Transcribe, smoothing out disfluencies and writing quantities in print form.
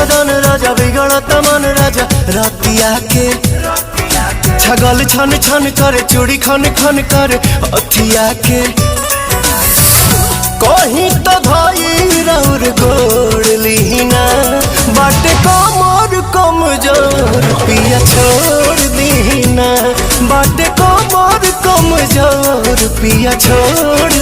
बदन राजा बिगड़त मन राजा रतिया के छगल छन छन करे चूड़ी खन खन करे अथिया के कहीं तो भाई रौर गोड़ लीना बाटे कमर कमजोर पिया छोड़ दीना बाटे कमर कमजोर पिया छोड़